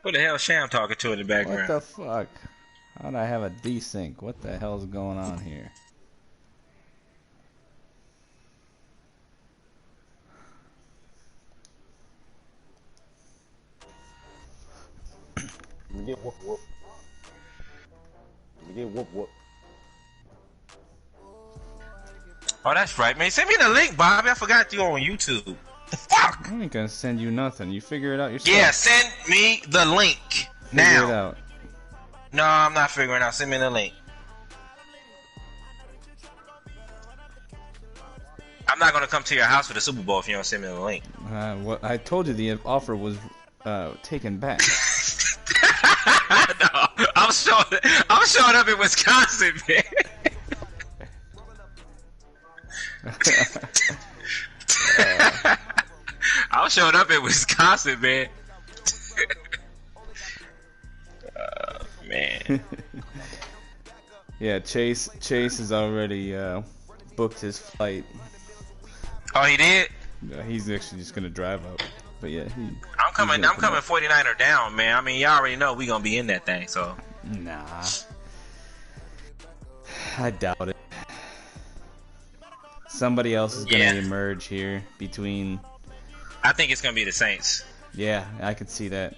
Who the hell Sham talking to in the background? What the fuck? How'd I have a desync? What the hell's going on here? Get whoop whoop. Get whoop whoop. Oh, that's right, man. Send me the link, Bobby. I forgot you on YouTube. The fuck? I ain't gonna send you nothing. You figure it out yourself. Yeah, send me the link now. Figure it out. No, I'm not figuring it out. Send me the link. I'm not gonna come to your house for the Super Bowl if you don't send me the link. What I told you, the offer was taken back. No, I'm showing up in Wisconsin, man. I'm showing up in Wisconsin, man. Man. Yeah, Chase has already booked his flight. Oh, he did? He's actually just gonna drive up. But yeah, I'm coming 49er down, man. I mean, y'all already know we gonna be in that thing, so. Nah. I doubt it. Somebody else is gonna emerge here between. I think it's gonna be the Saints. Yeah, I could see that.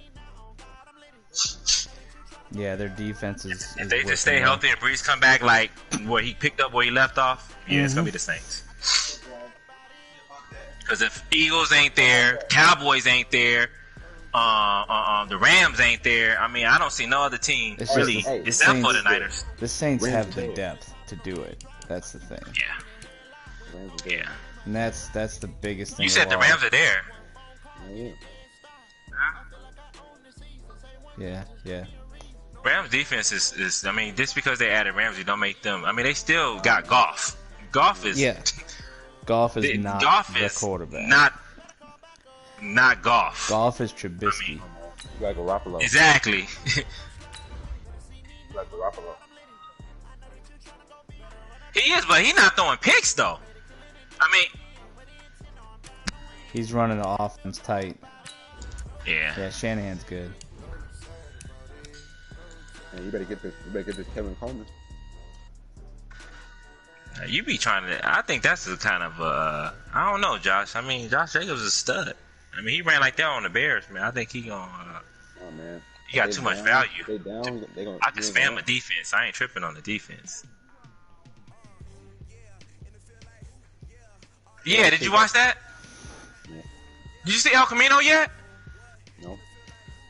Yeah, their defense is. If they just stay healthy and Breeze come back like where he picked up where he left off, yeah, it's gonna be the Saints. Because if Eagles ain't there, Cowboys ain't there, the Rams ain't there, I mean, I don't see no other team really except for the Niners. The Saints have the depth to do it. That's the thing. Yeah. Yeah. And that's the biggest thing. You said the Rams are there. Yeah. Rams defense is I mean, just because they added Ramsey don't make them. I mean, they still got Goff. Goff is Goff is not the quarterback. Not Goff. Goff is Trubisky. I mean, like Garoppolo. Exactly. Like Garoppolo. He is, but he's not throwing picks though. I mean, he's running the offense tight. Yeah, Shanahan's good. Man, you better get this Kevin Coleman. You be trying to. I think that's the kind of. I don't know, Josh. I mean, Josh Jacobs is a stud. I mean, he ran like that on the Bears, man. I think he gonna. Oh man. He got too much value. They down. I can spam a defense. I ain't tripping on the defense. Yeah, did you watch that? Yeah. Did you see El Camino yet? No.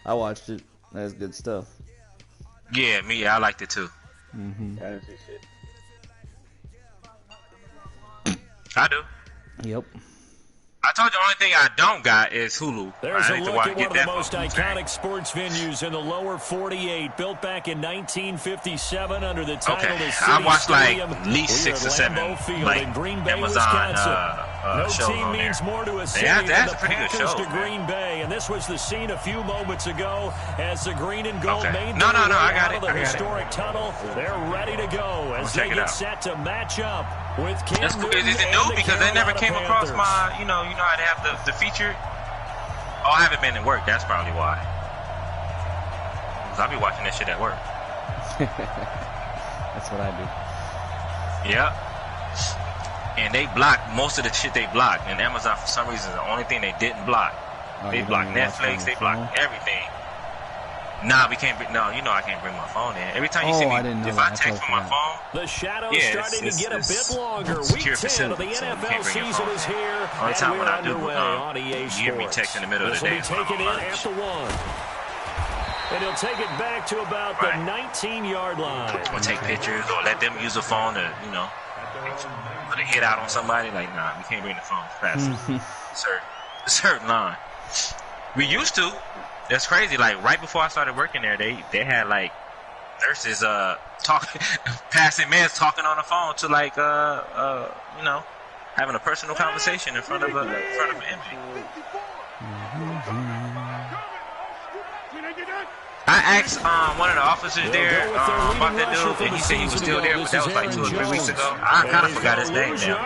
I watched it. That's good stuff. Yeah, I liked it too. I didn't see shit. I do. Yep. I told you the only thing I don't got is Hulu. There's I a need to look at one get of the that most iconic sports venues in the lower 48, built back in 1957 under the title of City I watched Stadium. like at least 6 or 7 like in Green Bay, Amazon no shows team on means there. more to a city That's than the pretty good Packers show, to Green Bay, and this was the scene a few moments ago as the green and gold made No, their way I got out of the historic tunnel. They're ready to go as they get set to match up with Cam That's cool. Newton Is it and new? the Because they never came across Panthers. my, you know how they have the feature. Oh, I haven't been at work. That's probably why. Cause I'll be watching that shit at work. That's what I do. Yep. And they blocked most of the shit they blocked. And Amazon, for some reason, is the only thing they didn't block. They blocked Netflix. They blocked everything. Nah, we can't. No, you know I can't bring my phone in. Every time you see me, if I text from my phone, the shadows starting to get a bit longer. Week 10 of the NFL season is here, only time when I do, on EA you hear me text in the middle of the day. This will be taken in at the 1. And he'll take it back to about the 19-yard line. Or take pictures, or let them use a phone to, put a hit out on somebody. Like, nah, we can't bring the phone past certain line. We used to. That's crazy. Like right before I started working there, they had like nurses talking, passing meds, talking on the phone to like having a personal conversation in front of an inmate. I asked one of the officers there about that dude, and he said he was still there, but that was like 2 or 3 weeks ago. I kind of forgot his name now.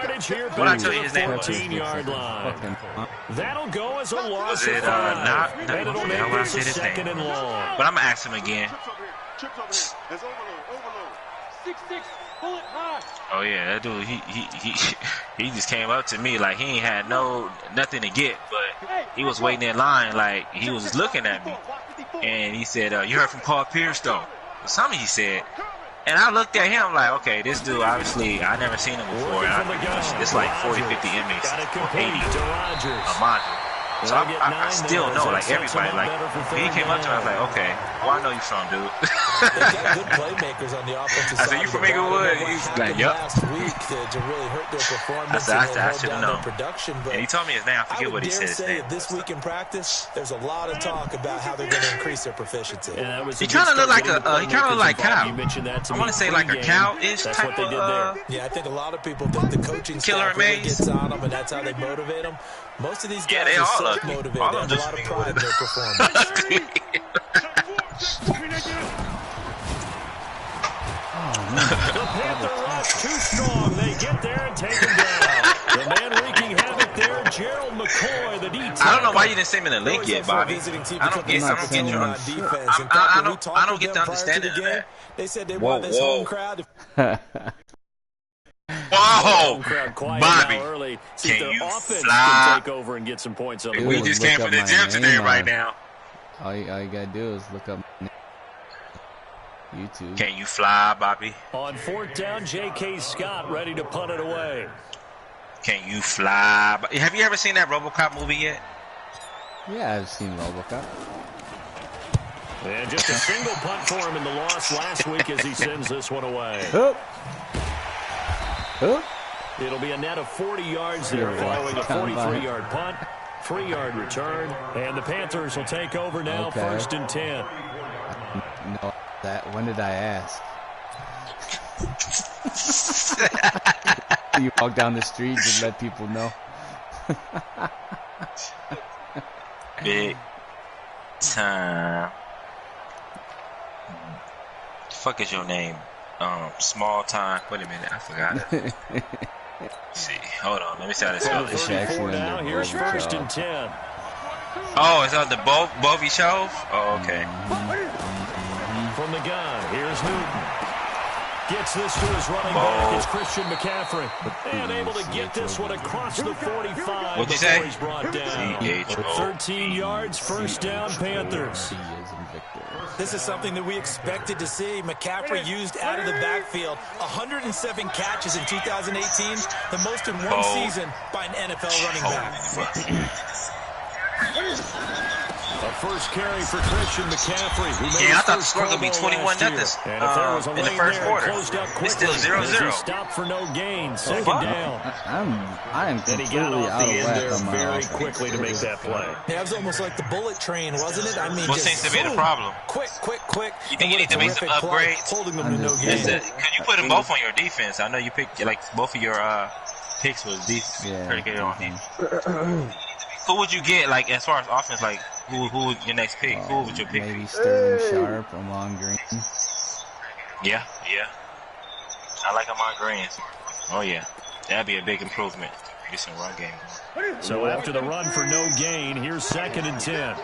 What I tell you his name was? 14-yard line. That'll go as a loss of 5. Not And it'll make this a second and long. But I'm gonna ask him again. Oh yeah, that dude, he just came up to me like he ain't had nothing to get, but he was waiting in line like he was looking at me, and he said, "You heard from Paul Pierce though?" Or something he said, and I looked at him like, okay, this dude obviously I never seen him before. It's like 40, 50 inmates or 80 a module. So I still know, like, everybody. Like, when he came up to me, I was like, okay, well, I know you from, dude. They got good playmakers on the offensive side. I said, you from Inglewood? He's like, yup. Last week to really hurt their performance. I should have known. Production, and he told me his name. I forget what he said. Say this week in practice, there's a lot of talk about how they're going to increase their proficiency. He kind of looked like Cal. You mentioned that to I want to say like a Cal-ish type of yeah, I think a lot of people think the coaching staff really gets on them, and that's how they motivate them. Most of these guys they are all self-motivated. They have a lot of pride in their performance. The Panther rush too strong. They get there and take him down. The man wreaking havoc there, Gerald McCoy, the D tackle. I don't know why you didn't send me the link yet, Bobby. I don't get I don't get the understanding of that. They said they want this home crowd. Whoa, Bobby, can you fly? Can take over and get some points on the we just came from the gym today right now. All you gotta do is look up YouTube. Can you fly, Bobby? On 4th down, J.K. Scott ready to punt it away. Can you fly? Have you ever seen that RoboCop movie yet? Yeah, I've seen RoboCop. And just a single punt for him in the loss last week as he sends this one away. It'll be a net of 40 yards there following a 43-yard punt, 3-yard return, and the Panthers will take over now, 1st and 10. No, when did I ask? You walk down the street and let people know. Big time. The fuck is your name? Small time. Wait a minute, I forgot it. Let's see, hold on. Let me see how this goes. Now here's 1st and 10. Oh, is that the Bowechov? Oh, okay. From the gun, here's Newton. Gets this to his running back. It's Christian McCaffrey. And able to get this one across the 45 What'd you say? He's brought down. 13 yards, 1st down, Panthers. This is something that we expected to see. McCaffrey used out of the backfield. 107 catches in 2018, the most in one season by an NFL running back. A first carry for Christian McCaffrey. Yeah, I thought the score was going to be 21-0 in the first quarter. It's still 0-0. Stopped for no gain. Second down. I am completely out of whack on my very quickly to make that play. Yeah, it was almost like the bullet train, wasn't it? I mean, what seems to be the problem? Quick. You think you need to make some upgrades? Holding them to no gain. Could you put them both on your defense? I know you picked, like, both of your picks was predicated on defense. Who would you get, like, as far as offense, like, who would your next pick? Who would your pick? Maybe Sterling Sharp, Amon Green. Yeah. I like Amon Green. Oh, yeah. That'd be a big improvement. Get some run game. So after the run for no gain, here's 2nd and 10.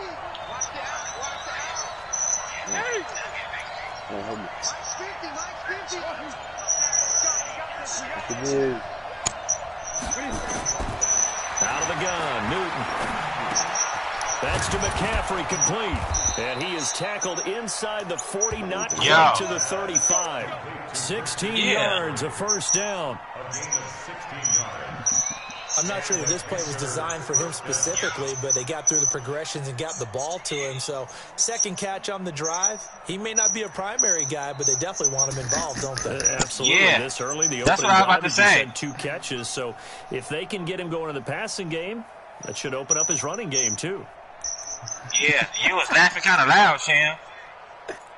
Out of the gun, Newton. That's to McCaffrey, complete. And he is tackled inside the 40, not quite to the 35. 16 yards, a 1st down. I'm not sure that this play was designed for him specifically, but they got through the progressions and got the ball to him. So, second catch on the drive. He may not be a primary guy, but they definitely want him involved, don't they? Absolutely. Yeah. This early, the that's what I was about to say. Had 2 catches, so if they can get him going to the passing game, that should open up his running game, too. Yeah, you was laughing kind of loud, Sham.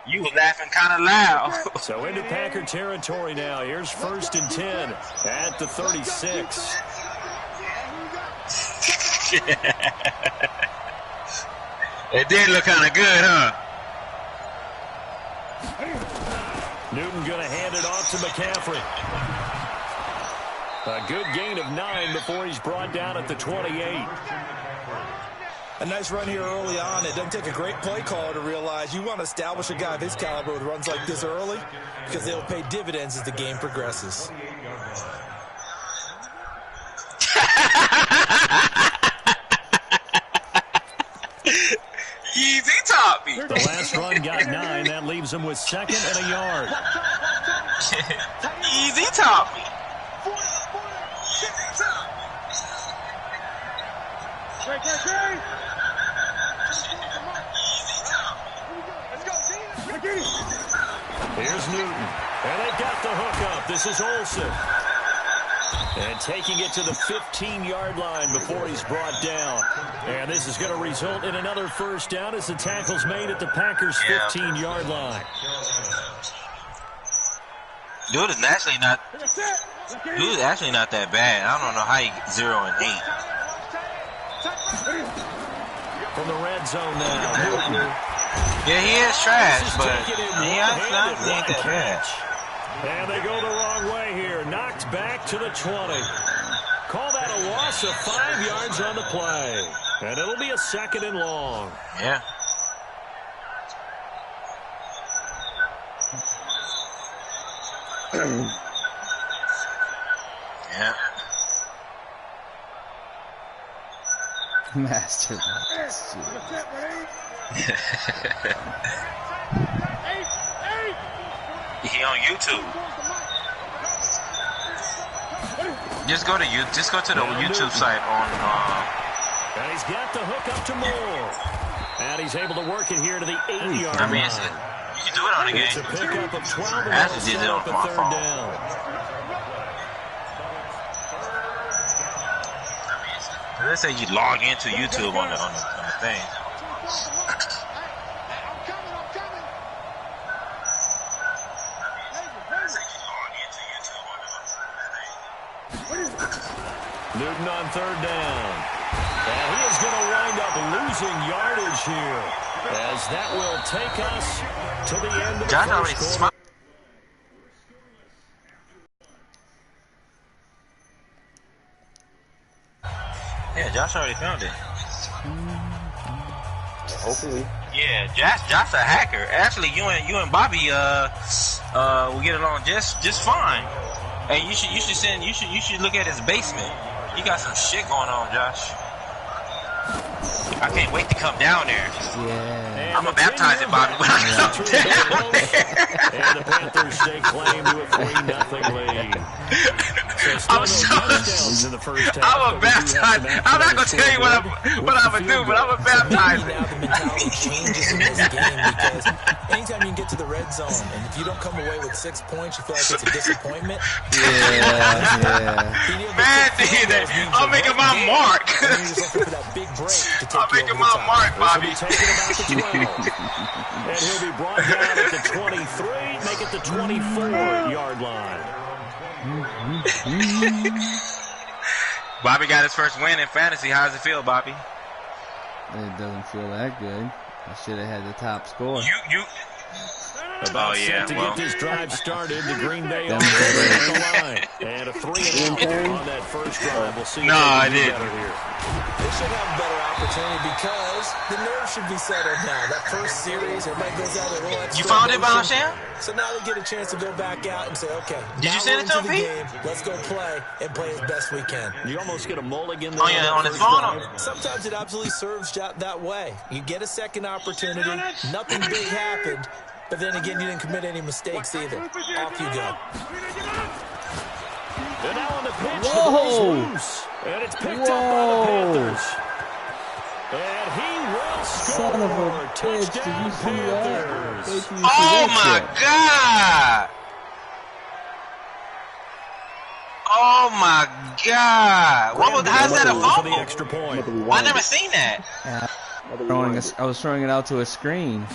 You was laughing kind of loud. So into Packer territory now. Here's 1st and 10 at the 36. It did look kind of good, huh? Newton going to hand it off to McCaffrey. A good gain of 9 before he's brought down at the 28. A nice run here early on. It doesn't take a great play caller to realize you want to establish a guy of his caliber with runs like this early because they'll pay dividends as the game progresses. Easy top me. The last run got 9. That leaves him with 2nd and a yard. Easy top me. Here's Newton. And they got the hook up. This is Olsen. And taking it to the 15-yard line before he's brought down. And this is going to result in another first down as the tackle's made at the Packers' 15-yard line. Dude is actually not that bad. I don't know how he 0 and 8. From the red zone now, Newton. Yeah, he is trash, but he ain't that bad. And they go the wrong way here. Knocked back to the 20. Call that a loss of 5 yards on the play. And it'll be a 2nd and long. Yeah. Yeah. Master. He on YouTube. Just go to the YouTube site on. And he's got the hook up to Moore. And he's able to work it here to the 8-yard line. I mean, you can do it on the game. It's a pickup of 12 I actually did it on my phone. down. Let's say you log into YouTube on the thing. Newton on 3rd down. And he is going to wind up losing yardage here. As that will take us to the end of the first quarter. Yeah, Josh already found it. Hopefully. Yeah, Josh a hacker. Actually, you and Bobby will get along just fine. Hey, you should look at his basement. You got some shit going on, Josh. I can't wait to come down there. Yeah. I'm gonna baptize it, Bobby, when I come down there. And the Panthers stake claim to a 3-0 lead. I'm a baptize. I'm not gonna tell you what I'm gonna do, but I'm a baptize it. Now the mentality changes in this game because anytime you can get to the red zone, and if you don't come away with 6 points, you feel like it's a disappointment. Yeah. Man, I'm making my mark. I'm making my mark, Bobby. And he'll be brought down at the 23, make it the 24-yard line. Bobby got his first win in fantasy. How does it feel, Bobby? It doesn't feel that good. I should have had the top score. You. About set to get this drive started, the Green Bay on the line. And a 3-and-out on that first drive. We'll see. No, I didn't. They should have a better opportunity because the nerves should be settled now. That first series, everybody goes out there. You found it, Bowechov? So now they get a chance to go back out and say, okay, did you send it to him, Pete? Let's go play and play as best we can. You almost get a mulligan there. Oh, yeah, on his phone? Sometimes it absolutely serves that way. You get a second opportunity. Nothing big happened. But then again, you didn't commit any mistakes either. Off you go. And now on the pitch, Whoa! Loose, and it's picked up by the Panthers. And he will score. Son of a bitch, did you see that? Oh my God! Oh my God! How's that a fumble? The extra point. I never seen that. Yeah. I was throwing it out to a screen.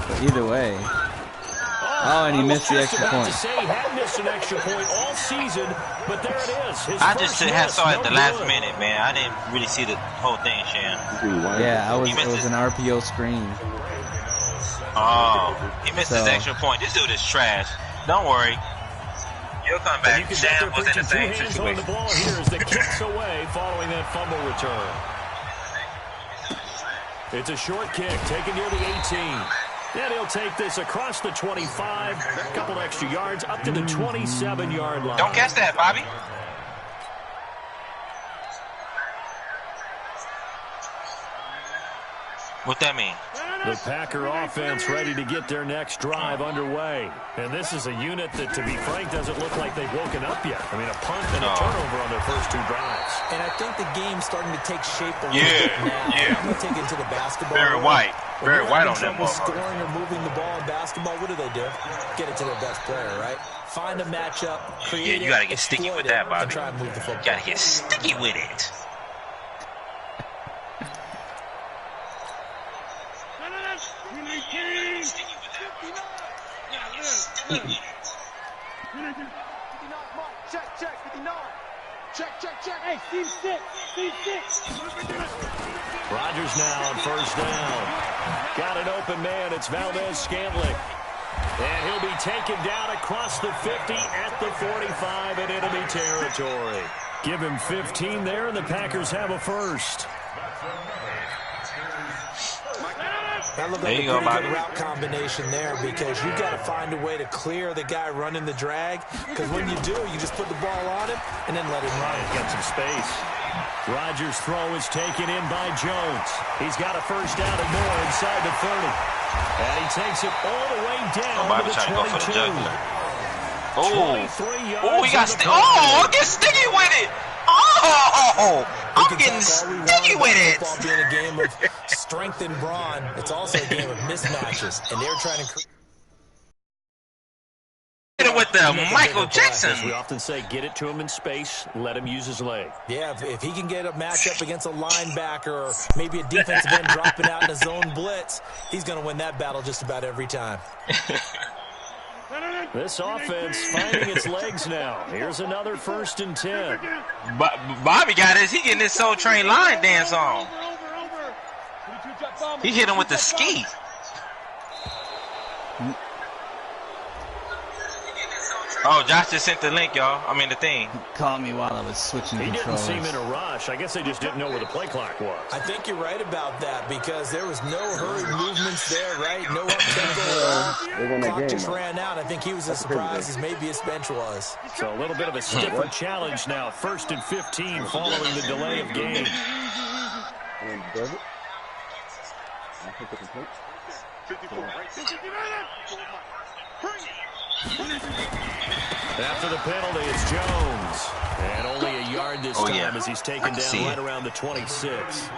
But either way. Oh, and he missed the extra point. To say he had missed an extra point all season, but there it is. I just saw it at the last minute, man. I didn't really see the whole thing, Shan. Yeah, it was an RPO screen. Oh, he missed his extra point. This dude is trash. Don't worry. He'll come back. You can Sham was in the same hands on the situation. ball here as the kick's away following that fumble return. It's a short kick taken near the 18. And he'll take this across the 25, a couple extra yards up to the 27-yard line. Don't catch that, Bobby. What that mean? The Packer offense ready to get their next drive underway. And this is a unit that, to be frank, doesn't look like they've woken up yet. I mean, a punt and a turnover on their first two drives. And I think the game's starting to take shape a little Yeah, bit now. yeah. I'm going to take it to the basketball. Very white. Very white on them trouble motherfuckers. scoring or moving the ball in basketball, what do? Get it to their best player, right? Find a matchup, create Yeah, you gotta get sticky with that, Bobby. and try and move the football. You gotta get sticky with it. Check. Hey, Steve 6. Rodgers now on first down. Got an open man. It's Valdez-Scantling. And he'll be taken down across the 50 at the 45 in enemy territory. Give him 15 there, and the Packers have a first. That looked There like a you go, pretty good Bobby. route combination there because you've got to find a way to clear the guy running the drag. Because when you do, you just put the ball on him and then let him run. He's got some space. Rodgers' throw is taken in by Jones. He's got a first down and more inside the 30. And he takes it all the way down Bobby to the trying to go for the 22. jugular. 23 yards Oh, he got in the I'll get sticky with it. Oh, I'm getting sticky with it. Football being a game of strength and brawn, it's also a game of mismatches, and they're trying to create Hit it with the Michael As we Jackson. often say, get it to him in space, let him use his leg. Yeah, if he can get a matchup against a linebacker or maybe a defensive end dropping out in a zone blitz, he's going to win that battle just about every time. This offense finding its legs now. Here's another 1st and 10. Bobby got his. He getting his Soul Train line dance on. He hit him with the ski. Oh, Josh just sent the link, y'all. I mean, the thing. Caught me while I was switching He didn't controllers. seem in a rush. I guess they just didn't know where the play clock was. I think you're right about that because there was no hurried movements there, right? No up-tempo at all. They're gonna Clock game, just man. ran out. I think he was as surprised as maybe his bench was. So a little bit of a stiffer challenge now. 1st and 15 following the delay of game. And does it? I think it's complete. After the penalty, it's Jones. And only a yard this time yeah. as he's taken See down it. right around the 26.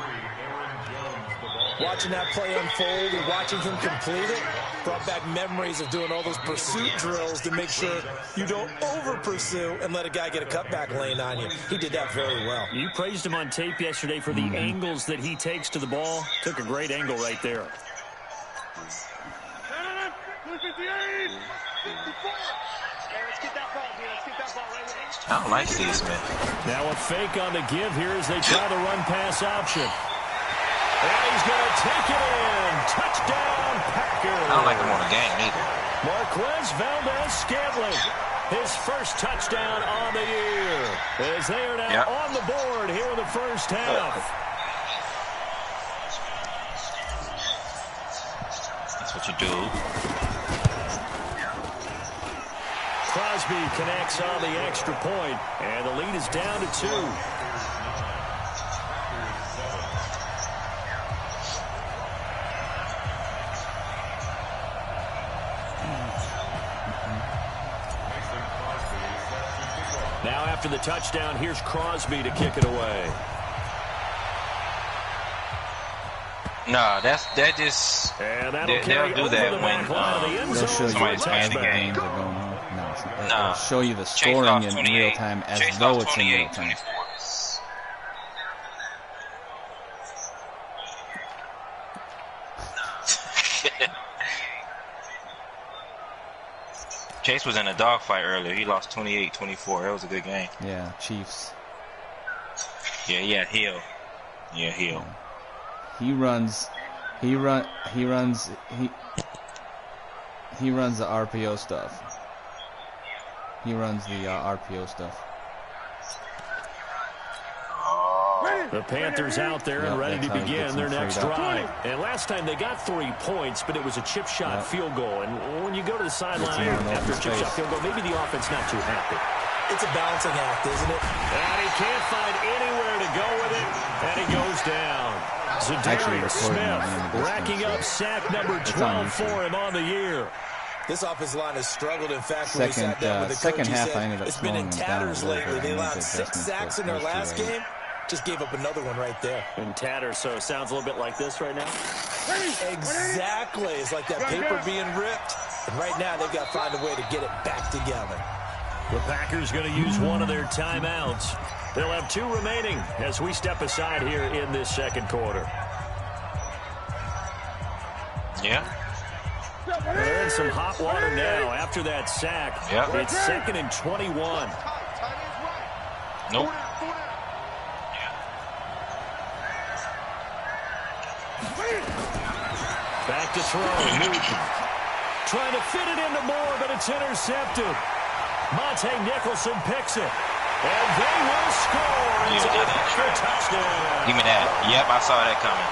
Watching that play unfold and watching him complete it brought back memories of doing all those pursuit drills to make sure you don't over-pursue and let a guy get a cutback lane on you. He did that very well. You praised him on tape yesterday for the angles that he takes to the ball. Took a great angle right there. I don't like Steve Smith. Now a fake on the give here as they try the run-pass option. And he's going to take it in. Touchdown, Packers. I don't like him on the game either. Marquez Valdez-Scantling. His first touchdown on the year. As they are now on the board here in the first half. That's what you do. Crosby connects on the extra point, and the lead is down to 2. Now after the touchdown, here's Crosby to kick it away. Nah, that just And that'll they'll carry do over that the back line of the end They'll zone show for you a somebody's as playing the the game. games are going on. No, it's not. Nah. They'll show you the Chase scoring lost in 28, real time as Chase though lost it's in real 28, time. 24. Chase was in a dogfight earlier. He lost 28-24. That was a good game. Yeah, Chiefs. Yeah, Hill. Yeah, Hill. He runs the RPO stuff. He runs the RPO stuff. The Panthers out there and ready to begin their next drive. And last time they got 3 points, but it was a chip shot field goal. And when you go to the sideline after a chip shot field goal, maybe the offense not too happy. It's a balancing act, isn't it? And he can't find anywhere to go with it, and he goes down. Zadarius Smith racking up sack number 12 for him on the year. This offensive line has struggled. In fact, when we sat down with the coach, he said it's been in tatters lately. They allowed 6 sacks in their last game. Just gave up another one right there. In tatters, so it sounds a little bit like this right now? Exactly. It's like that paper being ripped. And right now, they've got to find a way to get it back together. The Packers going to use one of their timeouts. They'll have 2 remaining as we step aside here in this second quarter. Yeah. They're in some hot water now after that sack. Yep. It's 2nd and 21. Nope. Back to throw. Newton trying to fit it into Moore, but it's intercepted. Monte Nicholson picks it. And they will score. It's a touchdown. Give me that. Yep, I saw that coming.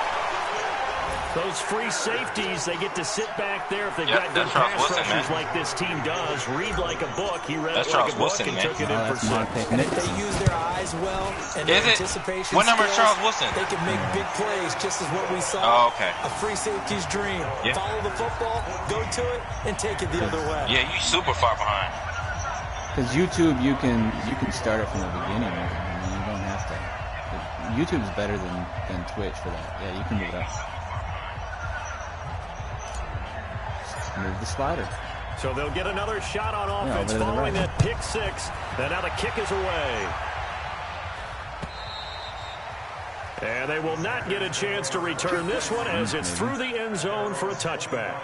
Those free safeties, they get to sit back there if they've got good pass rushers like this team does. Read like a book. He read it like a book and took it in for 6. And if they use their eyes well and their anticipation what number is skills, Charles Woodson? they can make big plays, just as what we saw. Oh, okay. A free safety's dream. Yeah. Follow the football, go to it, and take it the other way. Yeah, you super far behind. Because YouTube, you can start it from the beginning. I mean, you don't have to. YouTube's better than Twitch for that. Yeah, you can do that. Move the slider. So they'll get another shot on offense following that pick 6. And now the kick is away. And they will not get a chance to return this one as it's through the end zone for a touchback.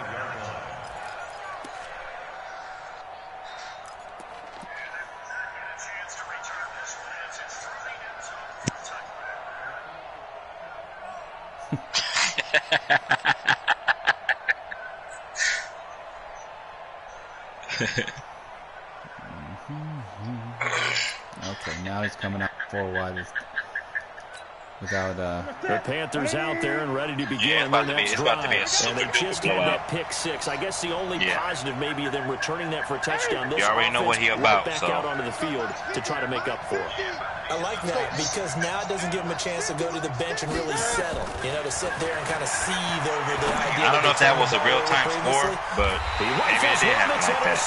Okay, now he's coming out 4 wide without the Panthers out there and ready to begin their next drive. And they just had that pick 6. I guess the only positive maybe of them returning that for a touchdown. This you already know what he about, back out onto the field to try to make up for it. I like that because now it doesn't give him a chance to go to the bench and really settle. You know, to sit there and kind of seethe over the idea. I don't know if that was a real-time score, but maybe it did happen like that.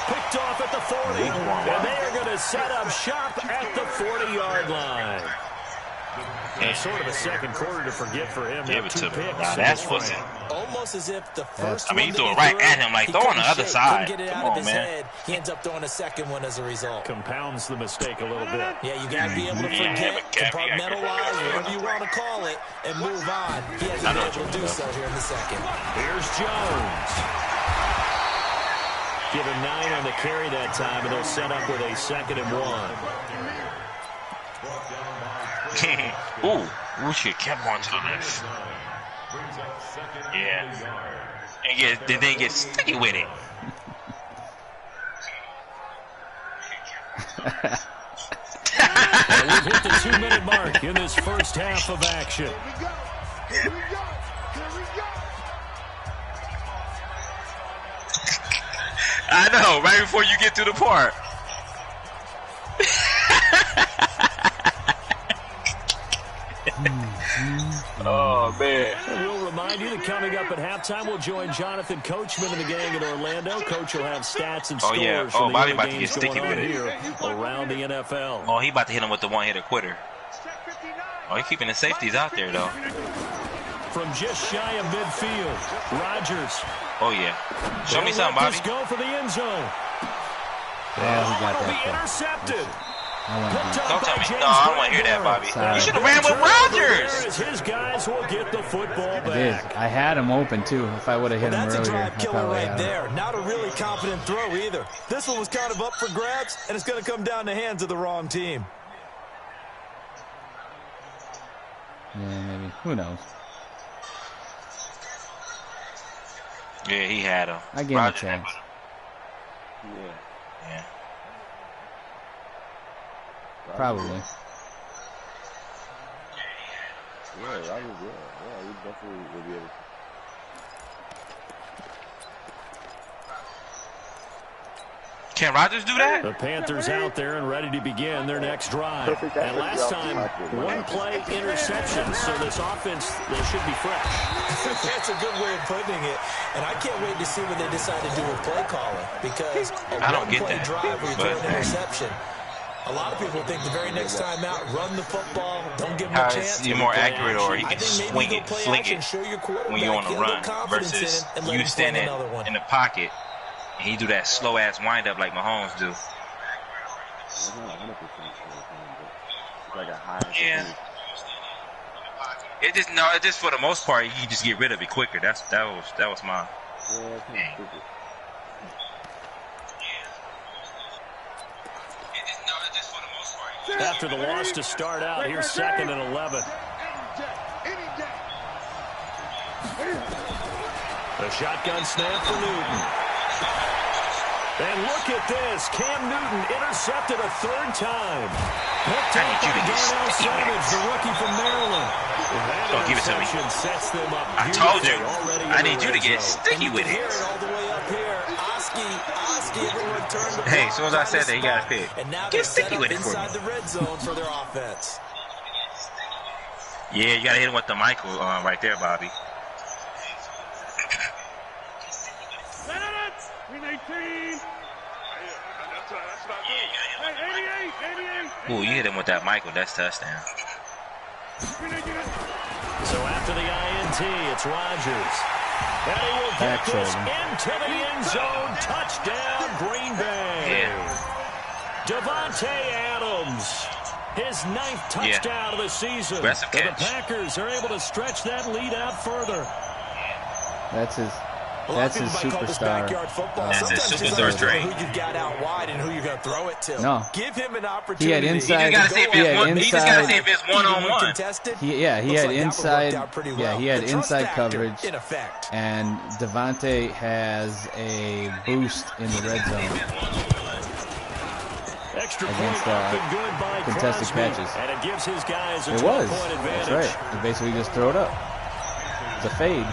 Picked off at the 40, and they are going to set up shop at the 40-yard line. And sort of a second quarter to forget for him. Give it to me. Now that's what's it. Almost as if the first one he threw it right at him, like throw on the other side. Get it out of his head. He ends up throwing a second one as a result. Compounds the mistake a little bit. Yeah, you got to be able to forget, compartmentalize, whatever you want to call it, and move on. He hasn't been able to do so here in the second. Here's Jones. Give him 9 on the carry that time, and they'll set up with a 2nd and 1. Ooh, shit, kept on to the left. Yeah. And then get sticky with it. And we've hit the 2-minute mark in this first half of action. Here we go. I know, right before you get to the part. Oh, man. And we'll remind you that coming up at halftime, we'll join Jonathan Coachman and the gang in Orlando. Coach will have stats and scores from the Bobby games going on here around the NFL. Oh, he about to hit him with the one-hitter quitter. Oh, he's keeping the safeties out there, though. From just shy of midfield, Rodgers. Oh, yeah. Show me something, Bobby. Go for the end zone. Yeah, he got will that. be intercepted. Don't tell me. No, I don't want to hear that, Bobby. You should have ran with Rodgers. His guys will get the football back. I had him open, too. If I would have hit him earlier. That's a drive killer right there. Not a really confident throw either. This one was kind of up for grabs, and it's going to come down the hands of the wrong team. Yeah, maybe. Who knows? Yeah, he had him. I gave him a chance. Yeah. Yeah. Probably. Yeah, Rodgers, yeah, he definitely will be able to. Can Rodgers do that? The Panthers out there and ready to begin their next drive. And last time, one play interception, so this offense, they should be fresh. That's a good way of putting it. And I can't wait to see what they decide to do with play calling. Because I don't get one-play that. drive where you throw an interception, a lot of people think the very next time out, run the football, don't give them a chance. You're more accurate, or he can swing it, fling it show your quarterback, when you're on the run versus you standing in the pocket and he do that slow ass wind up like Mahomes do. It's not 100% it's like a high. Yeah. It just for the most part you just get rid of it quicker. That was my. Yeah, it's kind of stupid. After the loss to start out, here's 2nd and 11. The shotgun snap for Newton. And look at this. Cam Newton intercepted a 3rd time. Picked up by Darnell Savage, the rookie from Maryland. Don't give it to me. Sets them up I told you. I need you to get sticky with it. All the way up here. Oski, everyone turned to Hey, as soon as I said that, he got a pick. And now Get sticky with it for inside me. the red zone for their offense. Yeah, you gotta hit him with the Michael right there, Bobby. Ooh, you hit him with that Michael. That's touchdown. So after the INT, it's Rodgers. And he will get this into the end zone. Touchdown, Green Bay. Yeah. Davante Adams. His 9th touchdown of the season. Aggressive And the catch. Packers are able to stretch that lead out further. That's his superstar. That's his superstar trait. Who you got out wide and who you're going to throw it to. No. Give him an opportunity. He had inside. You just gotta see if it's one-on-one. He had inside. Well. He had The trust inside factor, coverage. in effect. And Davante has a boost in the red zone Extra against point up and good by contested Crosby. catches. And it gives his guys a It 12-point was. That's advantage. right. You basically just throw it up. It's a fade.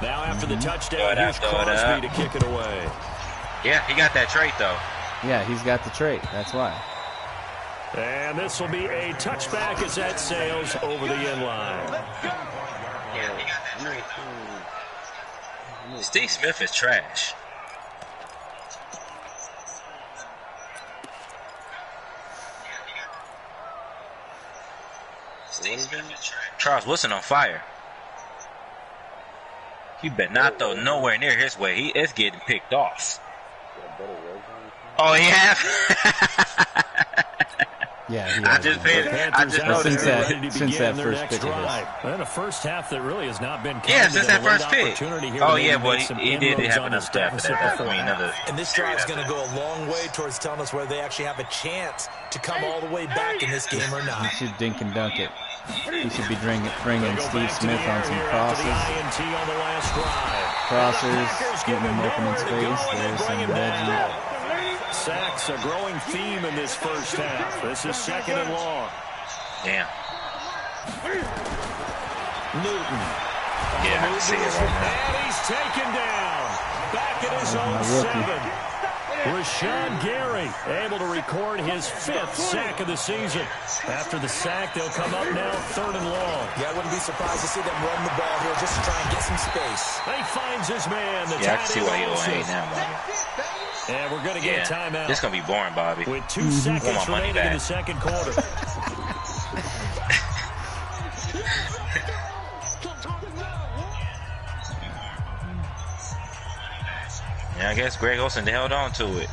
Now after the touchdown, here's Crosby to kick it away. Yeah, he got that trait though. Yeah, he's got the trait. That's why. And this will be a touchback as that sails over the end line. Steve Smith is trash. Charles Woodson on fire. You better not throw nowhere near his way. He is getting picked off. Oh, yeah. Yeah, I just noticed that. Since that first pick of his. And a first half that really has not been since that first pick. Oh, yeah, boy, he did have enough stuff for that. And this drive's going to go a long way towards telling us whether they actually have a chance to come all the way back in this game or not. He should dink and dunk it. He should be bringing Steve Smith on some crosses. Crossers, getting him open in space. There's some Reggie. Sacks a growing theme in this first half. This is 2nd and long. Damn. Newton. Yeah, I can see it right now. And he's taken down. Back at his own 7. Rashawn Gary able to record his 5th sack of the season. After the sack, they'll come up now 3rd and long. Yeah, I wouldn't be surprised to see them run the ball here just to try and get some space. He finds his man. The Yeah, I can see why he ain't now, Bobby. And we're going to get a timeout. This is going to be boring, Bobby. With 2 seconds remaining in the second quarter. Yeah, I guess Greg Olsen held on to it.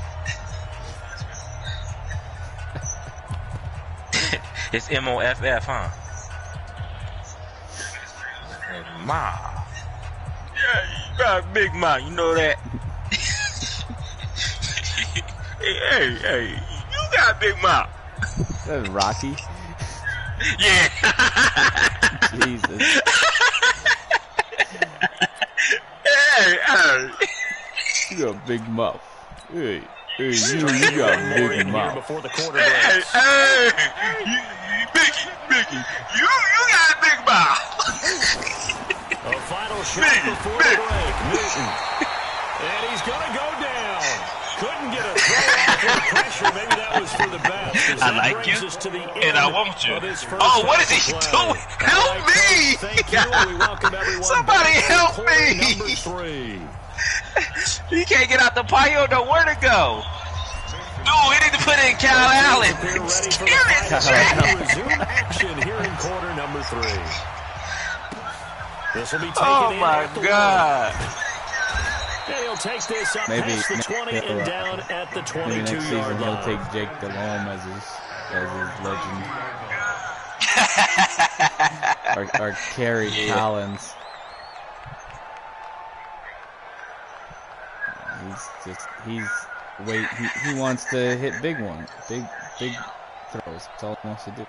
It's MOFF, huh? Ma. Yeah, you got a big mouth, you know that? hey, you got a big mouth. That's Rocky. Yeah. Jesus. Hey. You got a big mouth. Hey, you got a big mouth. Before the quarter Hey, breaks. Mickey, you got a big mouth. A final shot before the break. Newton. And he's going to go down. Couldn't get a throw off with pressure. Maybe that was for the best. I like you, and I want you. Oh, what is he doing? Help me! Thank you. We welcome everyone. Somebody help me! Number 3. He can't get out the pie. He don't know where to go. Dude, he need to put in Kyle Allen. Resume action here in quarter number 3. This will be taken Oh in my at the God. And he'll take this up Maybe past the 20 and down at the 22-yard he'll line. take Jake Delhomme as his legend. or Kerry Collins. He wants to hit big ones, big throws. That's all he wants to do.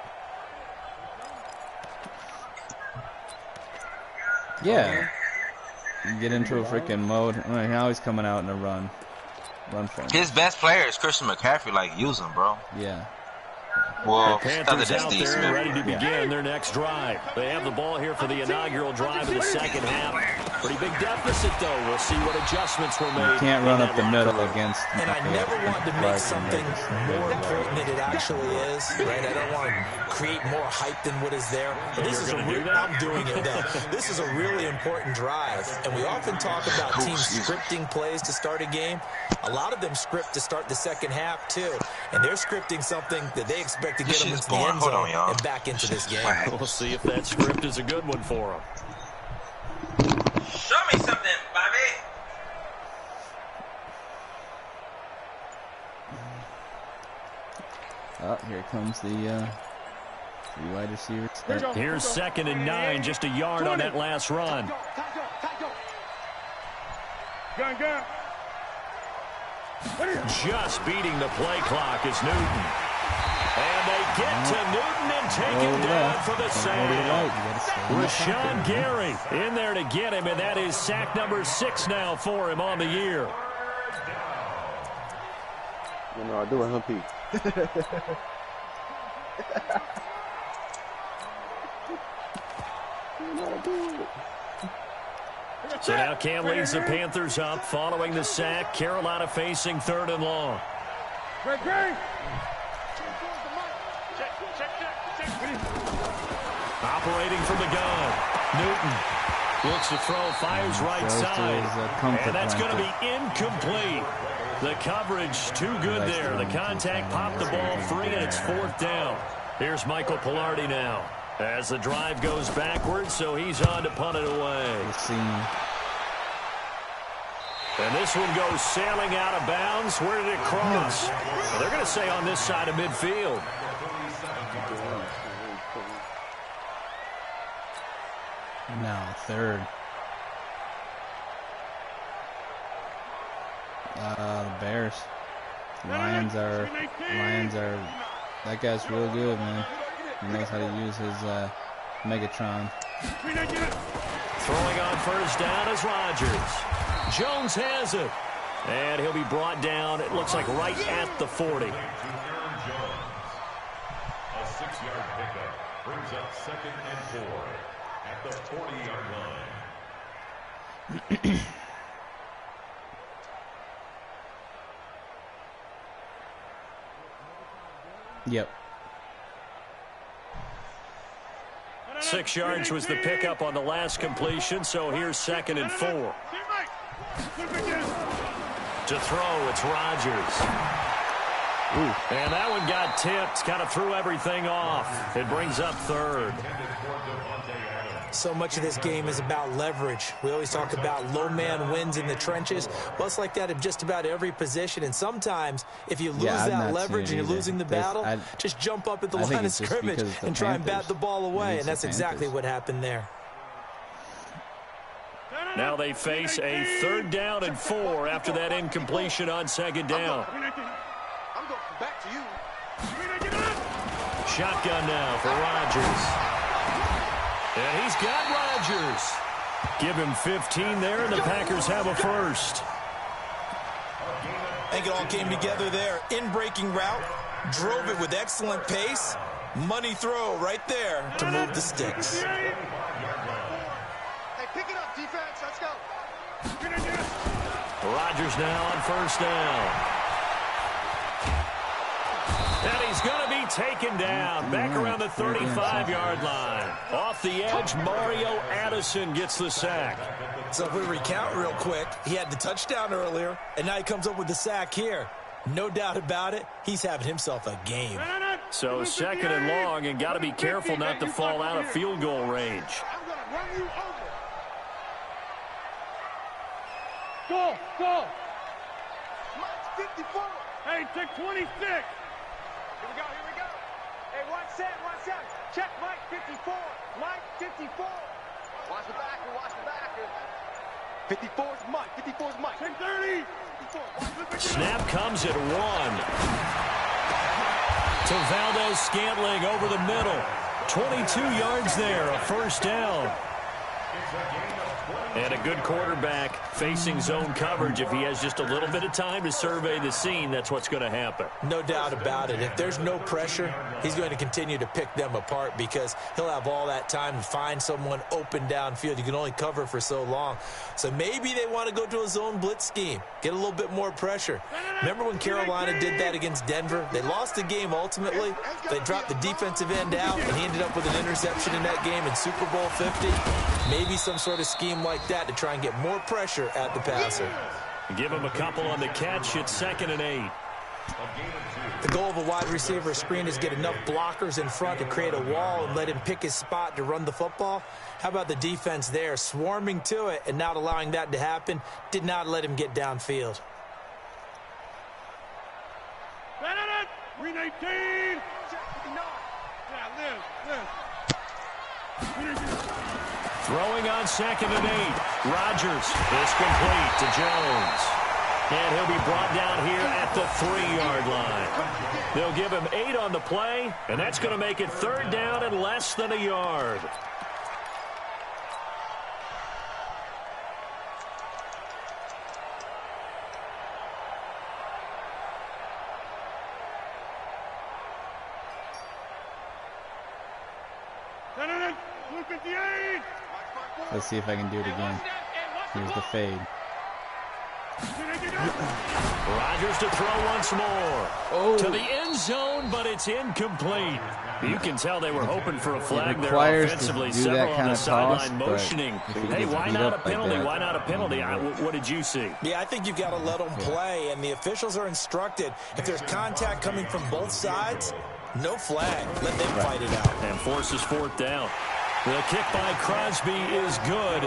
Yeah. You get into a freaking mode. Now he's coming out in a run for him. His best player is Christian McCaffrey. Like, use him, bro. Yeah. Well, The Panthers out there ready to begin their next drive. They have the ball here for the inaugural drive of the second half. Pretty big deficit, though. We'll see what adjustments were made. You can't run up the middle against. And I never want to make something more important than it actually is, right? I don't want to create more hype than what is there. But this is I'm doing it, though. This is a really important drive. And we often talk about teams scripting plays to start a game. A lot of them script to start the second half, too. And they're scripting something that they expect to get them into the end zone and back into this game. We'll see if that script is a good one for them. Show me something, Bobby. Oh, here comes the three wide receivers. Here's 2nd and 9, just a yard on that last run. Just beating the play clock is Newton. And they get to Newton and take him down for the save. Rashawn Gary in there to get him, and that is sack number 6 now for him on the year. No, do it, Humpy. So now Cam leads the Panthers up following the sack. Carolina facing 3rd and long. Operating from the gun. Newton looks to throw, fires right side. And that's going to be incomplete. The coverage too good there. The contact popped the ball free, and it's 4th down. Here's Michael Pilardi now as the drive goes backwards, so he's on to punt it away. And this one goes sailing out of bounds. Where did it cross? Well, they're going to say on this side of midfield. Now 3rd. The Bears. Lions are. That guy's real good, man. He knows how to use his Megatron. Throwing on 1st down is Rodgers. Jones has it. And he'll be brought down, it looks like right at the 40. A 6-yard pickup brings up 2nd and 4 at the 40-yard line. Yep. 6 yards was the pickup on the last completion, so here's 2nd and 4. To throw, it's Rodgers. Ooh. And that one got tipped, kind of threw everything off. It brings up 3rd. So much of this game is about leverage. We always talk about low man wins in the trenches. Well, it's like that in just about every position. And sometimes, if you lose that leverage and you're losing the battle, just jump up at the line of scrimmage and try and bat the ball away. And that's exactly what happened there. Now they face a 3rd down and 4 after that incompletion on 2nd down. I'm going back to you. Shotgun now for Rodgers. And he's got Rodgers. Give him 15 there, and the Packers have a first. I think it all came together there. In-breaking route, drove it with excellent pace. Money throw right there to move the sticks. Hey, pick it up, defense. Let's go. Rodgers now on first down. And he's going to be taken down back around the 35-yard line. Off the edge, Mario Addison gets the sack. So if we recount real quick, he had the touchdown earlier, and now he comes up with the sack here. No doubt about it, he's having himself a game. So second and long, and got to be careful not to fall out of field goal range. I'm going to run you over. Go, go. Mike's 54. Hey, take 26. Here we go, here we go. Hey, watch that. Check Mike 54. Mike 54. Watch the backer, watch the backer. 54's Mike, 54's Mike. Take 30. 54. Snap comes at 1. To Valdez-Scantling over the middle. 22 yards there, a first down. And a good quarterback facing zone coverage. If he has just a little bit of time to survey the scene, that's what's going to happen. No doubt about it. If there's no pressure, he's going to continue to pick them apart because he'll have all that time to find someone open downfield. You can only cover for so long. So maybe they want to go to a zone blitz scheme, get a little bit more pressure. Remember when Carolina did that against Denver? They lost the game ultimately. They dropped the defensive end out, and he ended up with an interception in that game in Super Bowl 50. Maybe some sort of scheme like that to try and get more pressure at the passer. Give him a couple on the catch. It's 2nd and 8. The goal of a wide receiver screen is get enough blockers in front to create a wall and let him pick his spot to run the football. How about the defense there, swarming to it and not allowing that to happen? Did not let him get downfield. 319. Throwing on 2nd and 8. Rodgers is complete to Jones. And he'll be brought down here at the 3-yard line. They'll give him 8 on the play, and that's going to make it 3rd down and less than a yard. Let's see if I can do it again. Here's the fade. Rodgers to throw once more. To the end zone, but it's incomplete. You can tell they were hoping for a flag there offensively. Several on the sideline motioning. Hey, why not a penalty? Why not a penalty? What did you see? Yeah, I think you've got to let them play, and the officials are instructed. If there's contact coming from both sides, no flag. Let them fight it out. And forces 4th down. The kick by Crosby is good.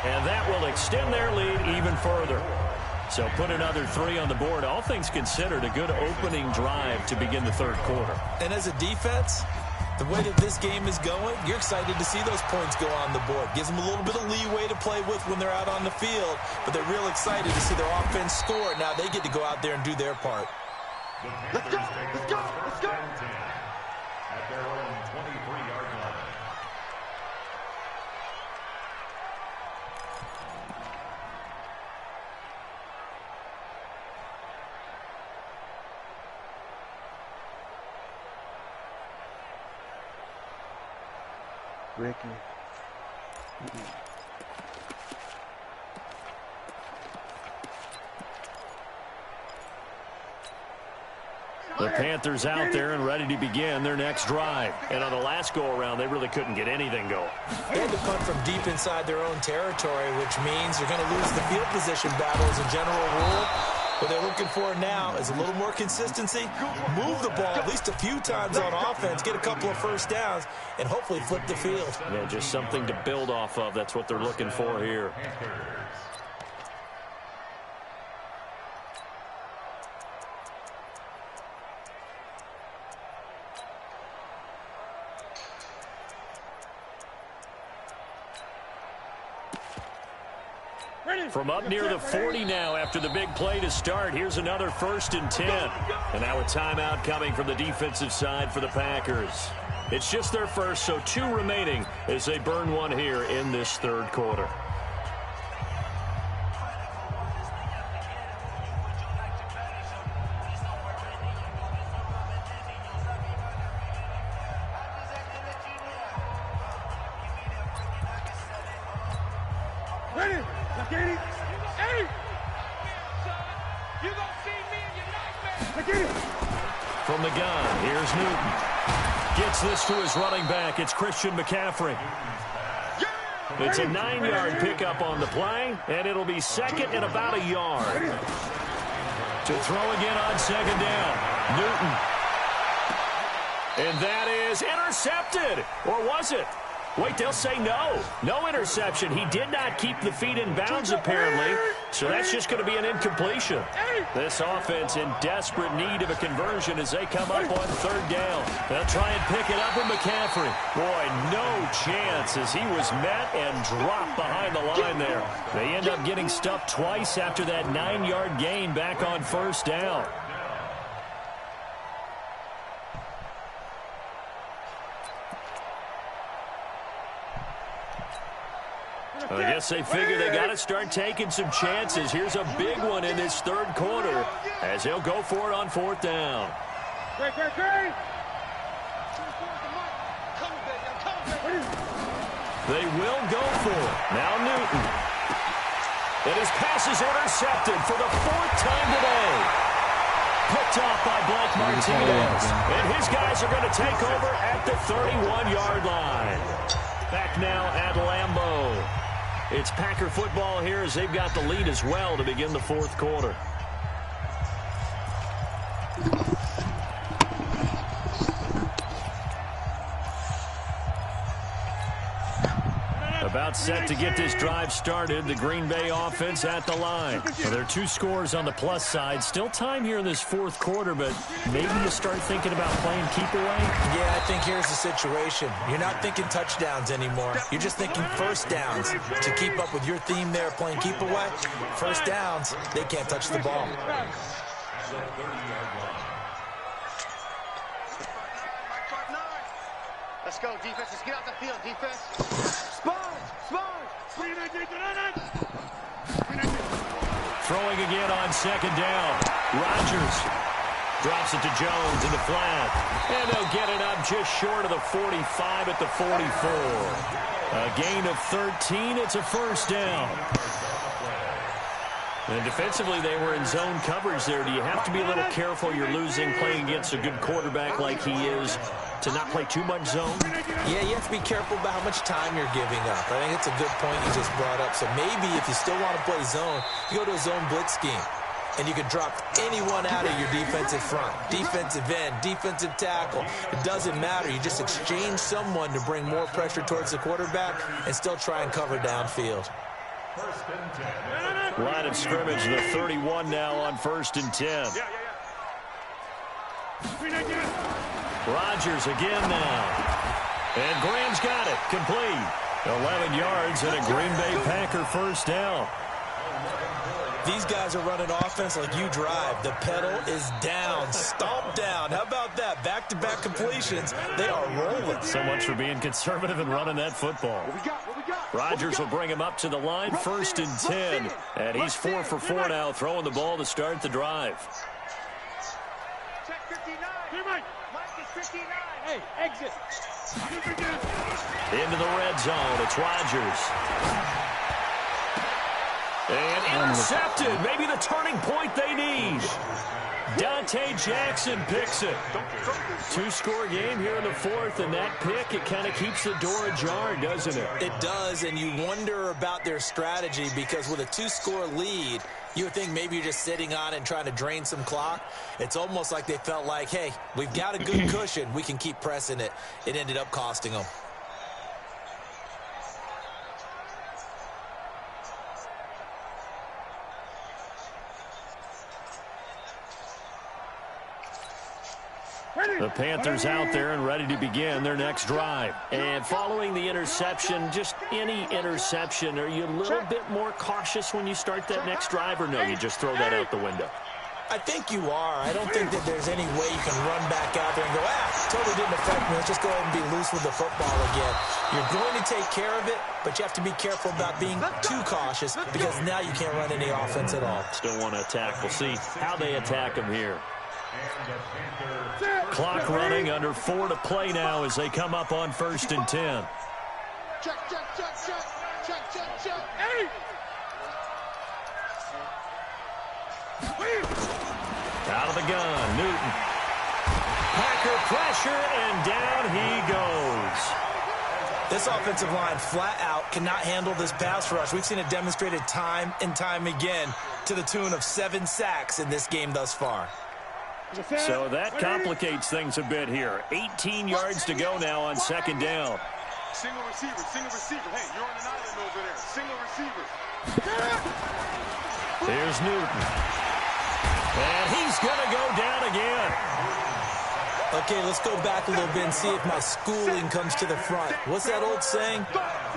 And that will extend their lead even further. So put another 3 on the board. All things considered, a good opening drive to begin the 3rd quarter. And as a defense, the way that this game is going, you're excited to see those points go on the board. Gives them a little bit of leeway to play with when they're out on the field. But they're real excited to see their offense score. Now they get to go out there and do their part. Let's go, let's go, let's go. At their own 23-yard line. Ricky. The Panthers out there and ready to begin their next drive. And on the last go-around, they really couldn't get anything going. They had to punt from deep inside their own territory, which means they're going to lose the field position battle as a general rule. What they're looking for now is a little more consistency, move the ball at least a few times on offense, get a couple of first downs, and hopefully flip the field. Yeah, just something to build off of. That's what they're looking for here. From up near the 40 now after the big play to start. Here's another 1st and 10. And now a timeout coming from the defensive side for the Packers. It's just their first, so 2 remaining as they burn one here in this third quarter. From the gun, here's Newton. Gets this to his running back. It's Christian McCaffrey. It's a 9-yard pickup on the play, and it'll be second and about a yard. To throw again on second down, Newton. And that is intercepted. Or was it? Wait, they'll say no. No interception. He did not keep the feet in bounds, apparently. So that's just going to be an incompletion. This offense in desperate need of a conversion as they come up on third down. They'll try and pick it up with McCaffrey. Boy, no chance as he was met and dropped behind the line there. They end up getting stuffed twice after that 9-yard gain back on first down. I guess they figure they got to start taking some chances. Here's a big one in this third quarter as they'll go for it on fourth down. They will go for it. Now Newton. And his pass is intercepted for the 4th time today. Picked off by Blake Martinez. And his guys are going to take over at the 31-yard line. Back now at Lambeau. It's Packer football here as they've got the lead as well to begin the fourth quarter. About set to get this drive started. The Green Bay offense at the line. Well, there are 2 scores on the plus side. Still time here in this fourth quarter, but maybe you start thinking about playing keep away? Yeah, I think here's the situation. You're not thinking touchdowns anymore. You're just thinking first downs. To keep up with your theme there, playing keep away, first downs, they can't touch the ball. Let's go, defense. Let's get out the field, defense. Throwing again on second down. Rodgers drops it to Jones in the flat. And they'll get it up just short of the 45 at the 44. A gain of 13. It's a first down. And defensively, they were in zone coverage there. Do you have to be a little careful? You're losing playing against a good quarterback like he is to not play too much zone? Yeah, you have to be careful about how much time you're giving up. I think it's a good point you just brought up. So maybe if you still want to play zone, you go to a zone blitz scheme. And you can drop anyone out of your defensive front. Defensive end, defensive tackle. It doesn't matter. You just exchange someone to bring more pressure towards the quarterback and still try and cover downfield. Line of scrimmage, the 31 now on 1st and 10. Rodgers again now. And Graham's got it. Complete. 11 yards and a Green Bay Packer first down. These guys are running offense like you drive. The pedal is down. Stomp down. How about that? Back-to-back completions. They are rolling. So much for being conservative and running that football. Rodgers will bring him up to the line, 1st and 10. And he's 4 for 4 now, throwing the ball to start the drive. Check 59. Mike is 59. Hey, exit. Into the red zone. It's Rodgers. And intercepted. Maybe the turning point they need. Dante Jackson picks it. 2-score game here in the 4th, and that pick, it kind of keeps the door ajar, doesn't it? It does, and you wonder about their strategy because with a 2-score lead, you would think maybe you're just sitting on it and trying to drain some clock. It's almost like they felt like, hey, we've got a good cushion. We can keep pressing it. It ended up costing them. The Panthers out there and ready to begin their next drive. And following the interception, just any interception, are you a little bit more cautious when you start that next drive, or no, you just throw that out the window? I think you are. I don't think that there's any way you can run back out there and go, totally didn't affect me. Let's just go ahead and be loose with the football again. You're going to take care of it, but you have to be careful about being too cautious because now you can't run any offense at all. Still want to attack. We'll see how they attack him here. Clock running, under 4 to play now as they come up on 1st and 10. Check, check, check, check, check, check, check. Hey! Out of the gun, Newton. Packer pressure, and down he goes. This offensive line flat out cannot handle this pass rush. We've seen it demonstrated time and time again to the tune of 7 sacks in this game thus far. So that complicates things a bit here. 18 yards to go now on 2nd down. Single receiver, single receiver. Hey, you're on an island over there. Single receiver. Here's Newton. And he's going to go down again. Okay, let's go back a little bit and see if my schooling comes to the front. What's that old saying?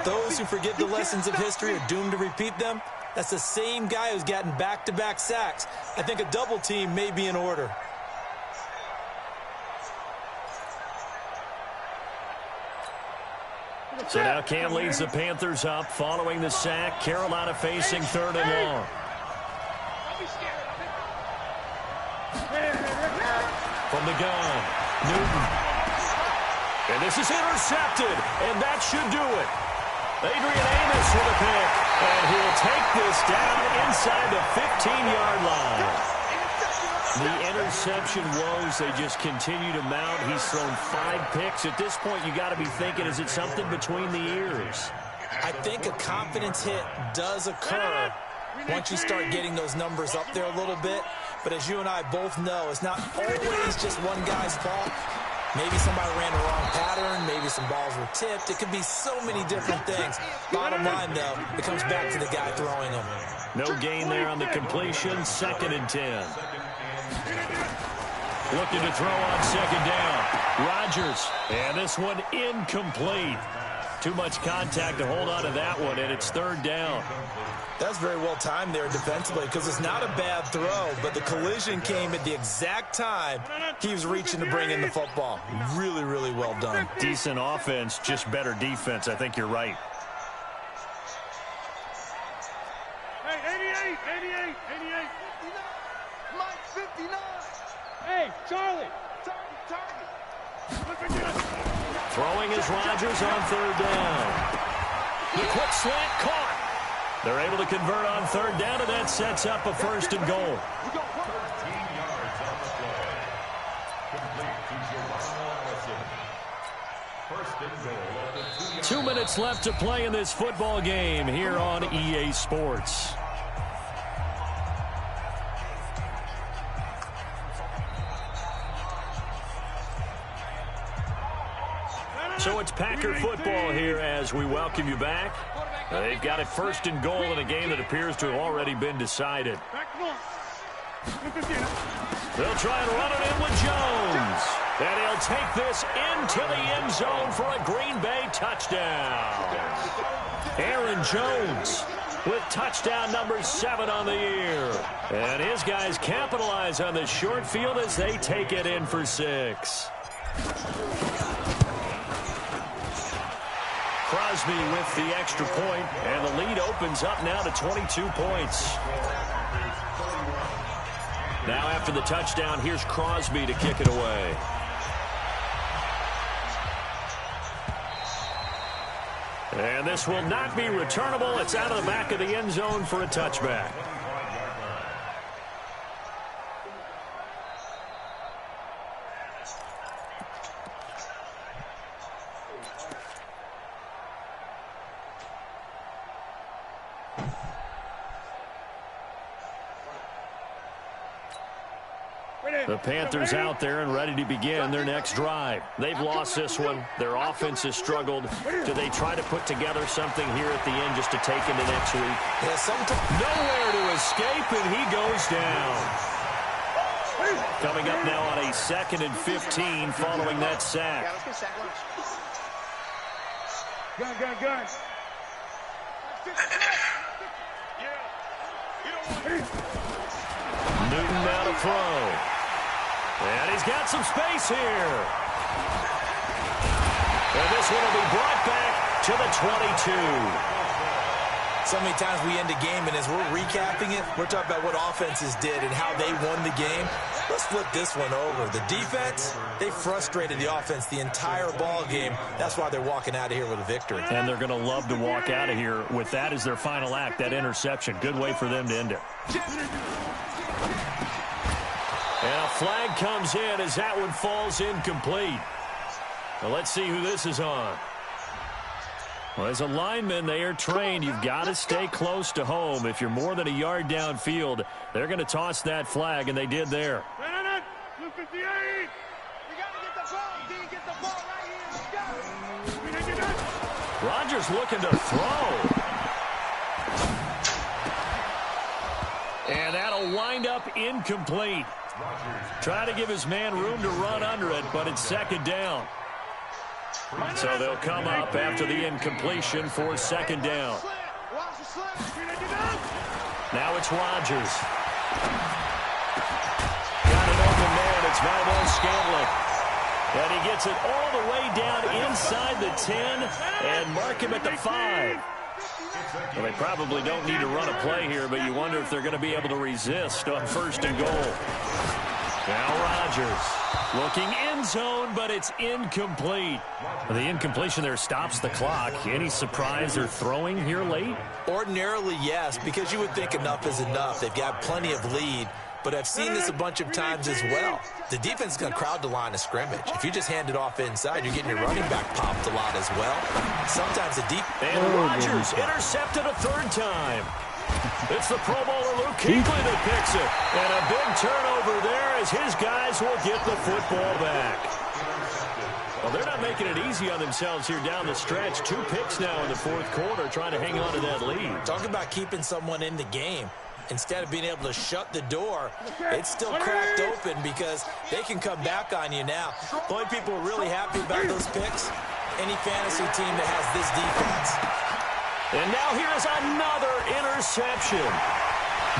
Those who forget the lessons of history are doomed to repeat them. That's the same guy who's gotten back-to-back sacks. I think a double team may be in order. So now Cam leads the Panthers up following the sack. Carolina facing 3rd and long. From the gun, Newton. And this is intercepted, and that should do it. Adrian Amos with a pick, and he'll take this down inside the 15-yard line. The interception woes, they just continue to mount. He's thrown 5 picks. At this point, you got to be thinking, is it something between the ears? I think a confidence hit does occur once you start getting those numbers up there a little bit. But as you and I both know, it's not always just one guy's fault. Maybe somebody ran the wrong pattern. Maybe some balls were tipped. It could be so many different things. Bottom line, though, it comes back to the guy throwing them. No gain there on the completion. 2nd and 10. Looking to throw on 2nd down. Rodgers. And this one incomplete. Too much contact to hold on to that one, and it's 3rd down. That's very well timed there defensively because it's not a bad throw, but the collision came at the exact time he was reaching to bring in the football. Really, really well done. Decent offense, just better defense. I think you're right. Hey, 88, 88, 88. Mike, 59. Hey, Charlie. Target. Throwing is Rodgers on 3rd down. The quick slant caught. They're able to convert on 3rd down, and that sets up a 1st and goal. 13 yards on the play. Complete to Geronimo Allison. 1st and goal at the 2-yard 2 minutes left to play in this football game here on EA Sports. So it's Packer football here as we welcome you back. They've got it 1st and goal in a game that appears to have already been decided. They'll try and run it in with Jones. And he'll take this into the end zone for a Green Bay touchdown. Aaron Jones with touchdown number 7 on the year. And his guys capitalize on the short field as they take it in for 6. Crosby with the extra point, and the lead opens up now to 22 points. Now after the touchdown, here's Crosby to kick it away. And this will not be returnable. It's out of the back of the end zone for a touchback. The Panthers out there and ready to begin their next drive. They've lost this one. Their offense has struggled. Do they try to put together something here at the end just to take into next week? Yeah, nowhere to escape, and he goes down. Coming up now on a 2nd and 15 following that sack. Gun. Newton now to throw. And he's got some space here. And this one will be brought back to the 22. So many times we end a game, and as we're recapping it, we're talking about what offenses did and how they won the game. Let's flip this one over. The defense, they frustrated the offense the entire ball game. That's why they're walking out of here with a victory. And they're going to love to walk out of here with that as their final act, that interception. Good way for them to end it. And a flag comes in as that one falls incomplete. Well, let's see who this is on. Well, as a lineman, they are trained. You've got to stay close to home. If you're more than a yard downfield, they're going to toss that flag, and they did there. Rodgers looking to throw. And that'll wind up incomplete. Try to give his man room to run under it, but it's second down. So they'll come up after the incompletion for second down. Now it's Rodgers. Got an open man. It's Valdes Scantling. And he gets it all the way down inside the 10 and mark him at the 5. Well, they probably don't need to run a play here, but you wonder if they're going to be able to resist on first and goal. Now Rodgers looking end zone, but it's incomplete. The incompletion there stops the clock. Any surprise they're throwing here late? Ordinarily, yes, because you would think enough is enough. They've got plenty of lead, but I've seen this a bunch of times as well. The defense is going to crowd the line of scrimmage. If you just hand it off inside, you're getting your running back popped a lot as well. Sometimes the deep... And Rodgers intercepted a third time. It's the Pro Bowler Luke Kuechly that picks it. And a big turnover there as his guys will get the football back. Well, they're not making it easy on themselves here down the stretch. 2 picks now in the fourth quarter trying to hang on to that lead. Talk about keeping someone in the game. Instead of being able to shut the door, it's still cracked open because they can come back on you now. The only people who are really happy about those picks, any fantasy team that has this defense. And now here's another interception.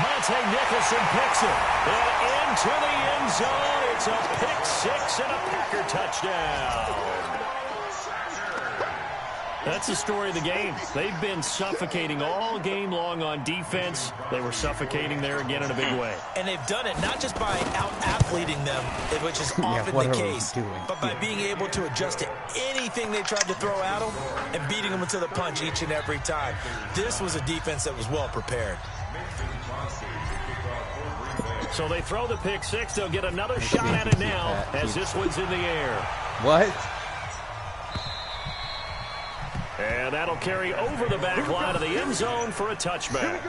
Monte Nicholson picks it. And into the end zone. It's a pick 6 and a Packer touchdown. That's the story of the game. They've been suffocating all game long on defense. They were suffocating there again in a big way. And they've done it not just by out-athleting them, which is often the case, but by being able to adjust to anything they tried to throw at them and beating them to the punch each and every time. This was a defense that was well prepared. So they throw the pick 6. They'll get another shot at it now as this one's in the air. What? And that'll carry over the back line of the end zone for a touchback.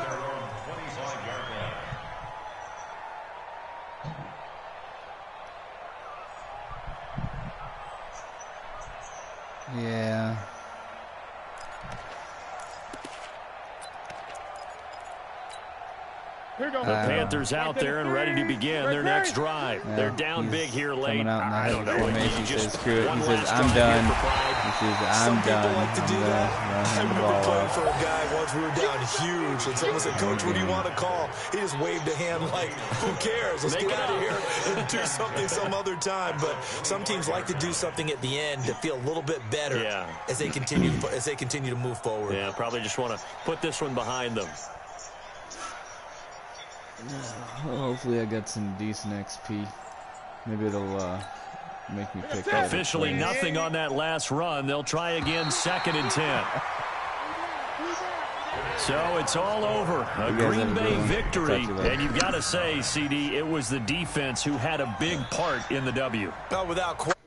Yeah. The Panthers out there and ready to begin their next drive. Yeah, they're down big here late. I don't know. He says, screw it. He says, I'm done. He says, I'm done. Like to do that. I remember playing for a guy once. We were down huge, and someone said, "Coach, what do you want to call?" He just waved a hand like, "Who cares? Let's get out of here and do something some other time." But some teams like to do something at the end to feel a little bit better as they continue to move forward. Yeah, probably just want to put this one behind them. Hopefully I got some decent XP. Maybe it'll make me pick up. Officially nothing on that last run. They'll try again, 2nd and 10. So it's all over. A Green Bay victory. And you've got to say, CD, it was the defense who had a big part in the W. Without question.